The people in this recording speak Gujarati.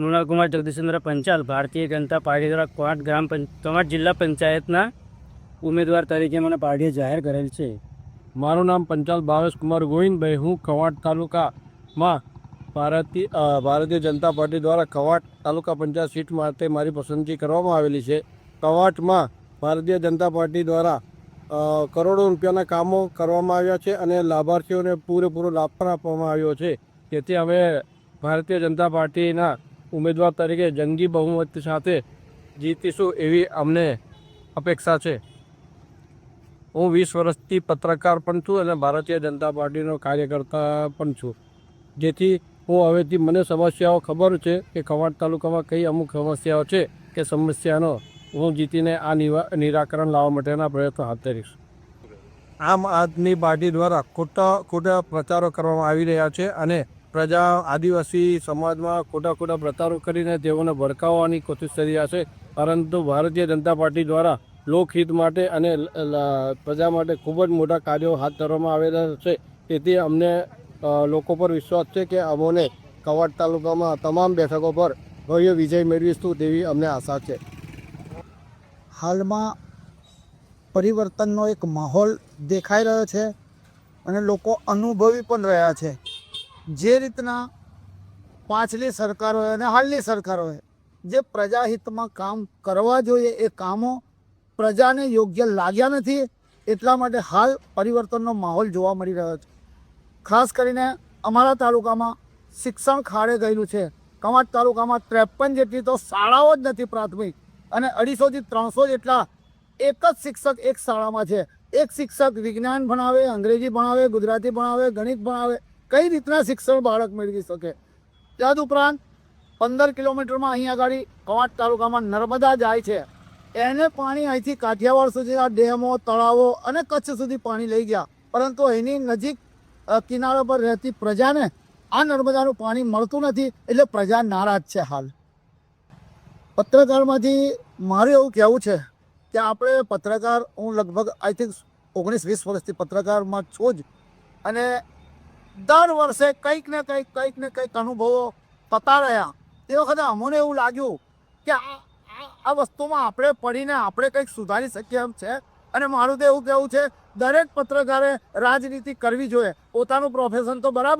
મૃણાલ કુમાર જગદીશચંદ્ર પંચાલ ભારતીય જનતા પાર્ટી દ્વારા કવાંટ જિલ્લા પંચાયતના ઉમેદવાર તરીકે મને પાર્ટીએ જાહેર કરેલ છે। મારું નામ પંચાલ ભાવેશ કુમાર ગોવિંદભાઈ, હું કવાંટ તાલુકામાં ભારતીય જનતા પાર્ટી દ્વારા કવાંટ તાલુકા પંચાયત સીટ માટે મારી પસંદગી કરવામાં આવેલી છે। કવાંટમાં ભારતીય જનતા પાર્ટી દ્વારા કરોડો રૂપિયાના કામો કરવામાં આવ્યા છે અને લાભાર્થીઓને પૂરેપૂરો લાભ પણ આપવામાં આવ્યો છે। તેથી અમે ભારતીય જનતા પાર્ટીના ઉમેદવાર તરીકે જંગી બહુમત સાથે જીતીશું એવી અમને અપેક્ષા છે। હું 20 વર્ષથી પત્રકાર પણ છું અને ભારતીય જનતા પાર્ટીનો કાર્યકર્તા પણ છું, જેથી હું હવેથી મને સમસ્યાઓ ખબર છે કે કવાંટ તાલુકામાં કઈ અમુક સમસ્યાઓ છે કે સમસ્યાનો હું જીતીને આ નિરાકરણ લાવવા માટેના પ્રયત્નો હાથ ધરીશ। આમ આદમી પાર્ટી દ્વારા ખોટા પ્રચારો કરવામાં આવી રહ્યા છે અને આદિવાસી સમાજમાં ખોટા પ્રચારો કરીને તેઓને ભડકાવવાની કોશિશ કરી રહ્યા છે, પરંતુ ભારતીય જનતા પાર્ટી દ્વારા લોકહિત માટે અને પ્રજા માટે ખૂબ જ મોટા કાર્યો હાથ ધરવામાં આવેલા છે। તેથી અમને લોકો પર વિશ્વાસ છે કે અમોને કવાંટ તાલુકામાં તમામ બેઠકો પર ભવ્ય વિજય મેળવીશું તેવી અમને આશા છે। હાલમાં પરિવર્તનનો એક માહોલ દેખાઈ રહ્યો છે અને લોકો અનુભવી પણ રહ્યા છે। જે રીતના પાછલી સરકારોએ અને હાલની સરકારોએ જે પ્રજાહિતમાં કામ કરવા જોઈએ એ કામો પ્રજાને યોગ્ય લાગ્યા નથી, એટલા માટે હાલ પરિવર્તનનો માહોલ જોવા મળી રહ્યો છે। ખાસ કરીને અમારા તાલુકામાં શિક્ષણ ખાડે ગયેલું છે। કવાંટ તાલુકામાં 53 જેટલી તો શાળાઓ જ નથી પ્રાથમિક, અને 250 થી 300 જેટલા એક જ શિક્ષક એક શાળામાં છે। એક શિક્ષક વિજ્ઞાન ભણાવે, અંગ્રેજી ભણાવે, ગુજરાતી ભણાવે, ગણિત ભણાવે, કઈ રીતના શિક્ષણ બાળક મેળવી શકે। તદુપરાંત 15 કિલોમીટરમાં અહીંયા આગળ કવાંટ તાલુકામાં નર્મદા જાય છે, એને પાણી અહીંથી કાઠિયાવાડ સુધી આ ડેમો, તળાવો અને કચ્છ સુધી પાણી લઈ ગયા, પરંતુ એની નજીક કિનારા પર રહેતી પ્રજાને આ નર્મદાનું પાણી મળતું નથી, એટલે પ્રજા નારાજ છે। હાલ પત્રકારમાંથી મારું એવું કહેવું છે કે આપણે પત્રકાર, હું લગભગ આઈ થિંક 19-20 વર્ષથી પત્રકારમાં છું જ, અને દર વર્ષે કંઈક ને કંઈક અનુભવો થતા રહ્યા। તે વખતે અમને એવું લાગ્યું કે આ વસ્તુમાં આપણે પડીને આપણે કંઈક સુધારી શકીએ એમ છે, અને મારું તો એવું કહેવું છે દરેક પત્રકારે રાજનીતિ કરવી જોઈએ। પોતાનું પ્રોફેશન તો બરાબર